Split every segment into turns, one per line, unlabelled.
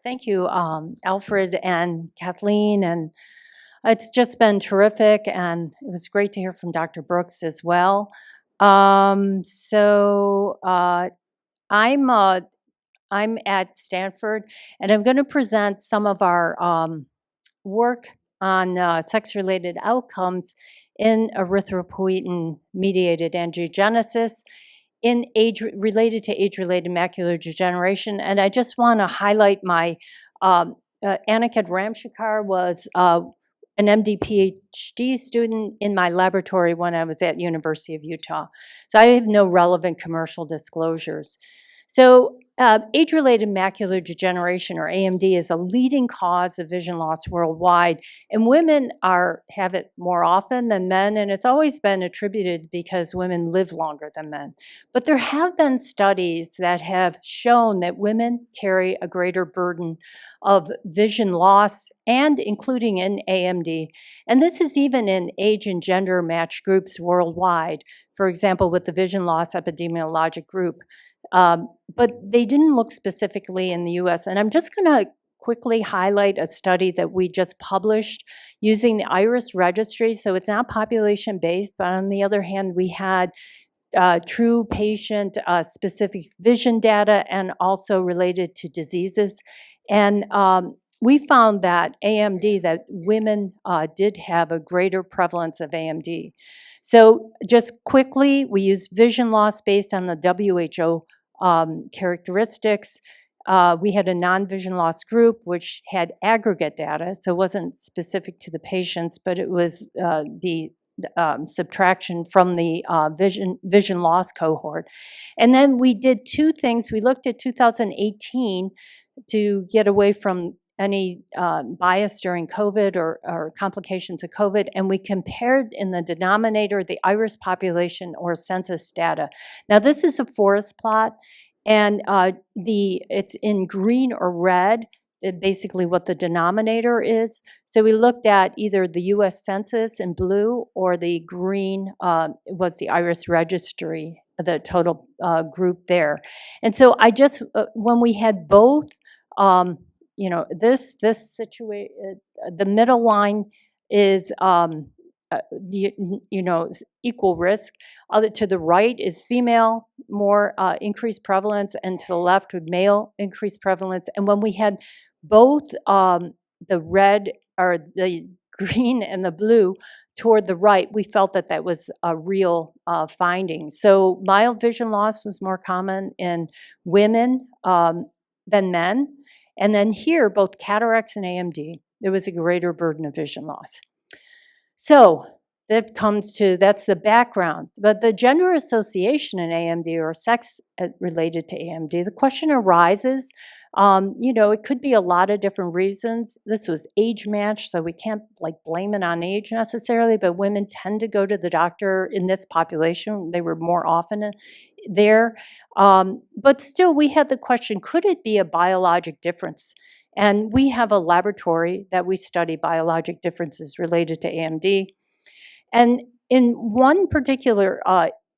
thank you, Alfred and Kathleen, and it's just been terrific, and it was great to hear from Dr. Brooks as well. I'm at Stanford, and I'm going to present some of our work on sex-related outcomes in erythropoietin-mediated angiogenesis in related to age-related macular degeneration. And I just want to highlight my Aniket Ramshekar was an MD PhD student in my laboratory when I was at University of Utah. So I have no relevant commercial disclosures. So age-related macular degeneration, or AMD, is a leading cause of vision loss worldwide, and women have it more often than men, and it's always been attributed because women live longer than men. But there have been studies that have shown that women carry a greater burden of vision loss, and including in AMD, and this is even in age and gender matched groups worldwide, for example, with the vision loss epidemiologic group. But they didn't look specifically in the US. And I'm just going to quickly highlight a study that we just published using the IRIS registry. So it's not population-based, but on the other hand, we had true patient-specific vision data and also related to diseases. And we found that AMD, that women did have a greater prevalence of AMD. So just quickly, we used vision loss based on the WHO characteristics. We had a non-vision loss group, which had aggregate data, so it wasn't specific to the patients, but it was the subtraction from the vision loss cohort. And then we did two things. We looked at 2018 to get away from any bias during COVID or complications of COVID, and we compared in the denominator the IRIS population or census data. Now this is a forest plot, and it's in green or red, basically what the denominator is. So we looked at either the US Census in blue, or the green was the IRIS registry, the total group there. And so I just, when we had both, this situation, the middle line is equal risk. To the right is female, more increased prevalence, and to the left would male increased prevalence. And when we had both the red, or the green and the blue toward the right, we felt that that was a real finding. So mild vision loss was more common in women than men. And then here, both cataracts and AMD, there was a greater burden of vision loss. So that's the background. But the gender association in AMD, or sex related to AMD, the question arises, it could be a lot of different reasons. This was age matched, so we can't blame it on age necessarily, but women tend to go to the doctor in this population. They were more often there. But still, we had the question, could it be a biologic difference? And we have a laboratory that we study biologic differences related to AMD. And in one particular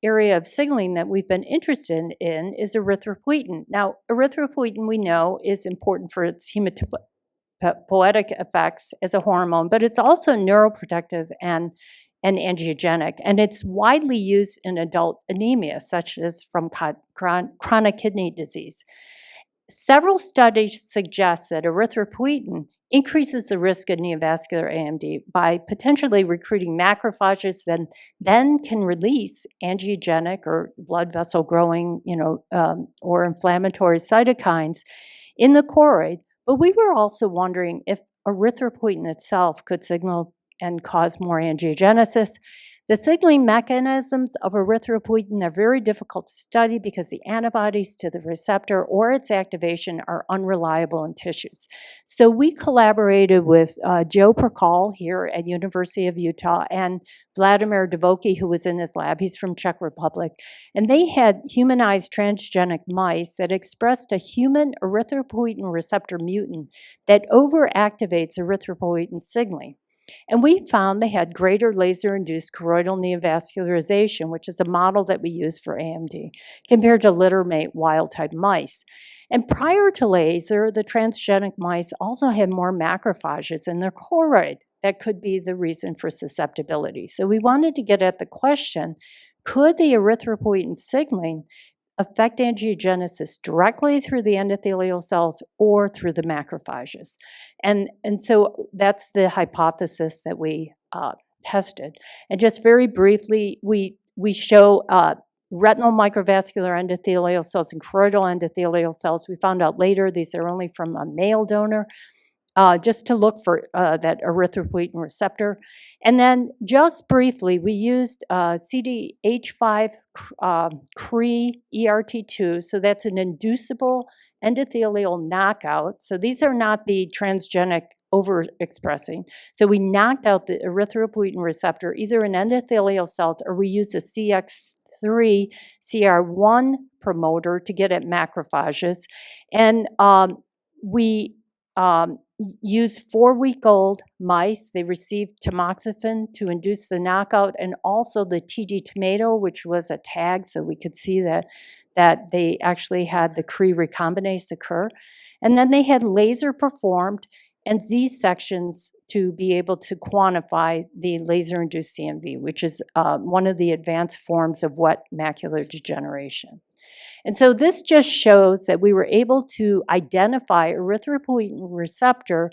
area of signaling that we've been interested in is erythropoietin. Now, erythropoietin, we know, is important for its hematopoietic effects as a hormone, but it's also neuroprotective and angiogenic, and it's widely used in adult anemia, such as from chronic kidney disease. Several studies suggest that erythropoietin increases the risk of neovascular AMD by potentially recruiting macrophages that then can release angiogenic or blood vessel growing, or inflammatory cytokines in the choroid. But we were also wondering if erythropoietin itself could signal and cause more angiogenesis. The signaling mechanisms of erythropoietin are very difficult to study because the antibodies to the receptor or its activation are unreliable in tissues. So we collaborated with Joe Perkal here at University of Utah and Vladimir Devoky, who was in this lab. He's from Czech Republic. And they had humanized transgenic mice that expressed a human erythropoietin receptor mutant that overactivates erythropoietin signaling. And we found they had greater laser-induced choroidal neovascularization, which is a model that we use for AMD, compared to littermate wild-type mice. And prior to laser, the transgenic mice also had more macrophages in their choroid. That could be the reason for susceptibility. So we wanted to get at the question, could the erythropoietin signaling affect angiogenesis directly through the endothelial cells or through the macrophages? And so that's the hypothesis that we tested. And just very briefly, we show retinal microvascular endothelial cells and choroidal endothelial cells. We found out later these are only from a male donor, just to look for that erythropoietin receptor. And then just briefly, we used CDH5 CRE ERT2, so that's an inducible endothelial knockout. So these are not the transgenic overexpressing. So we knocked out the erythropoietin receptor either in endothelial cells, or we used a CX3 CR1 promoter to get at macrophages. And we used 4-week-old mice. They received tamoxifen to induce the knockout, and also the TD tomato, which was a tag, so we could see that they actually had the CRE recombinase occur. And then they had laser performed and Z sections to be able to quantify the laser-induced CNV, which is one of the advanced forms of wet macular degeneration. And so this just shows that we were able to identify erythropoietin receptor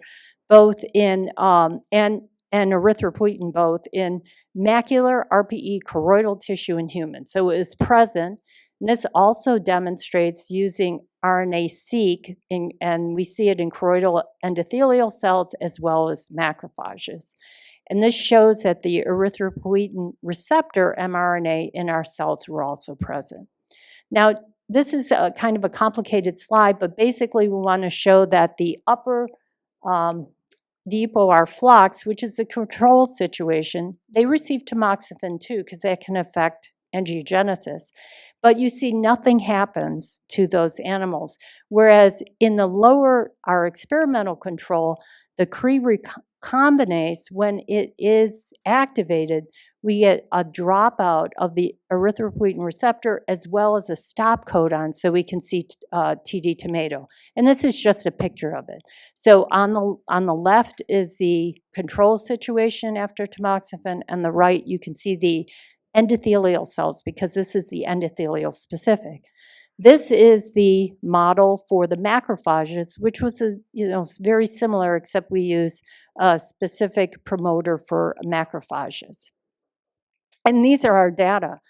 both in, and erythropoietin both in macular RPE choroidal tissue in humans. So it was present. And this also demonstrates using RNA-seq, and we see it in choroidal endothelial cells as well as macrophages. And this shows that the erythropoietin receptor mRNA in our cells were also present. Now, this is a kind of a complicated slide, but basically we want to show that the upper DEPO-R flocks, which is the control situation, they receive tamoxifen too, because that can affect angiogenesis. But you see nothing happens to those animals. Whereas in the lower, our experimental control, the CRE recombinase, when it is activated, we get a dropout of the erythropoietin receptor as well as a stop codon, so we can see TD tomato. And this is just a picture of it. So on the left is the control situation after tamoxifen, and the right you can see the endothelial cells, because this is the endothelial specific. This is the model for the macrophages, which was very similar, except we use a specific promoter for macrophages. And these are our data.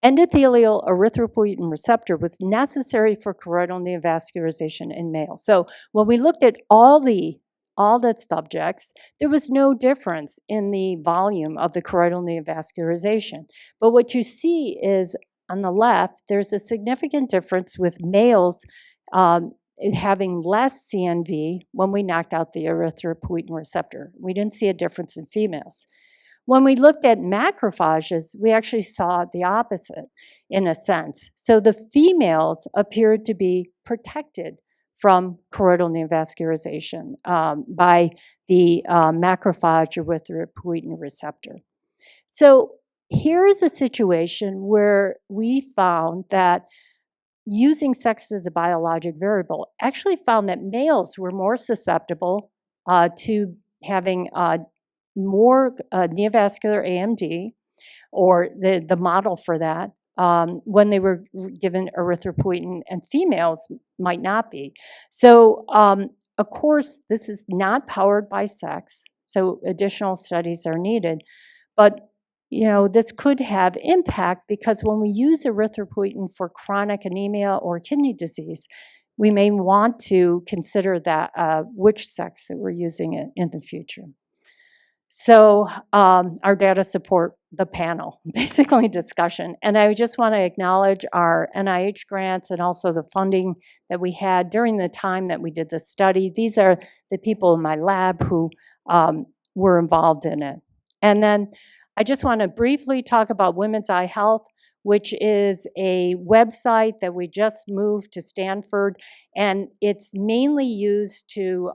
Endothelial erythropoietin receptor was necessary for choroidal neovascularization in males. So when we looked at all the subjects, there was no difference in the volume of the choroidal neovascularization. But what you see is on the left, there's a significant difference with males having less CNV when we knocked out the erythropoietin receptor. We didn't see a difference in females. When we looked at macrophages, we actually saw the opposite in a sense. So the females appeared to be protected from choroidal neovascularization by the macrophage erythropoietin receptor. So here is a situation where we found that using sex as a biologic variable actually found that males were more susceptible to having more neovascular AMD, or the model for that, when they were given erythropoietin, and females might not be. So, of course, this is not powered by sex, so additional studies are needed. But, this could have impact, because when we use erythropoietin for chronic anemia or kidney disease, we may want to consider that which sex that we're using it in the future. So our data support the panel, basically discussion. And I just want to acknowledge our NIH grants and also the funding that we had during the time that we did the study. These are the people in my lab who were involved in it. And then I just want to briefly talk about women's eye health. which is a website that we just moved to Stanford, and it's mainly used to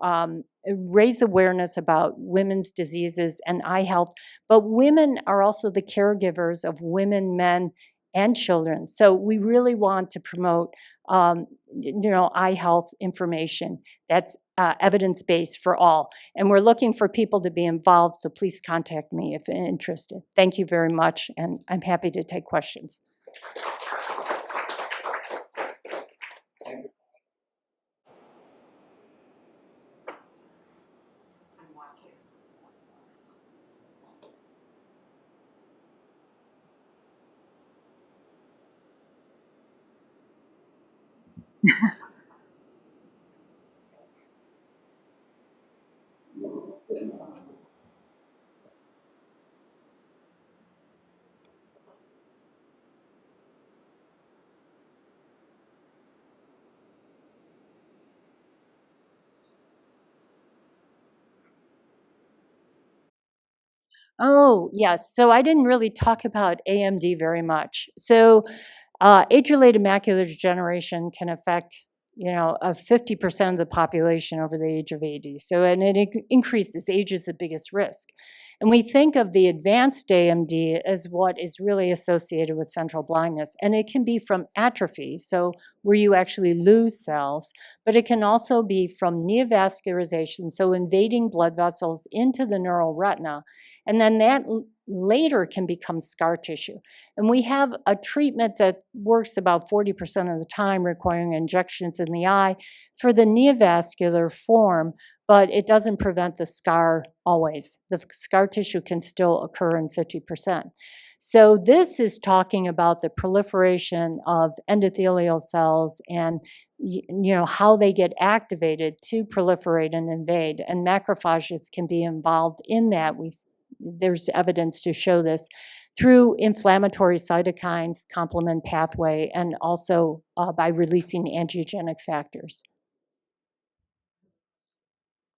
raise awareness about women's diseases and eye health. But women are also the caregivers of women, men, and children. So we really want to promote, eye health information that's evidence-based for all. And we're looking for people to be involved, so please contact me if interested. Thank you very much, and I'm happy to take questions. Oh, yes. So I didn't really talk about AMD very much. So age-related macular degeneration can affect, 50% of the population over the age of 80. So, and it increases. Age is the biggest risk. And we think of the advanced AMD as what is really associated with central blindness. And it can be from atrophy, so where you actually lose cells, but it can also be from neovascularization, so invading blood vessels into the neural retina. And then that later can become scar tissue. And we have a treatment that works about 40% of the time, requiring injections in the eye for the neovascular form, but it doesn't prevent the scar always. The scar tissue can still occur in 50%. So this is talking about the proliferation of endothelial cells and how they get activated to proliferate and invade, and macrophages can be involved in that. There's evidence to show this through inflammatory cytokines, complement pathway, and also by releasing angiogenic factors.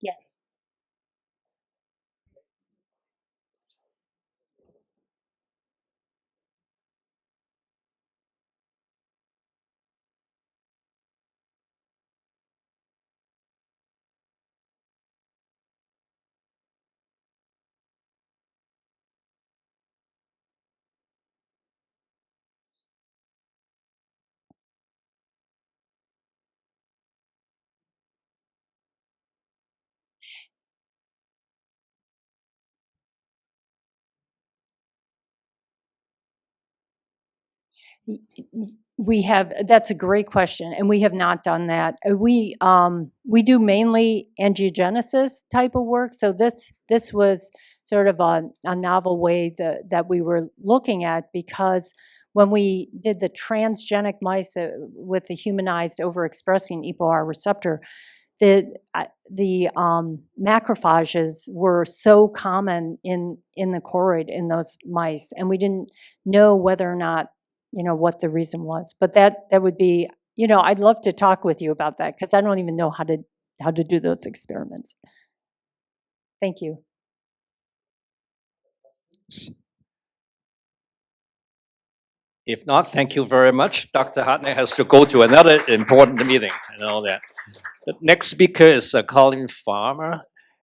Yes. We have, that's a great question, and we have not done that. We do mainly angiogenesis type of work, so this was sort of a novel way that we were looking at, because when we did the transgenic mice with the humanized overexpressing EPOR receptor, the macrophages were so common in the choroid in those mice, and we didn't know whether or not, what the reason was. But that would be, I'd love to talk with you about that, because I don't even know how to do those experiments. Thank you.
If not, thank you very much. Dr. Hartnett has to go to another important meeting and all that. The next speaker is Colin Farmer.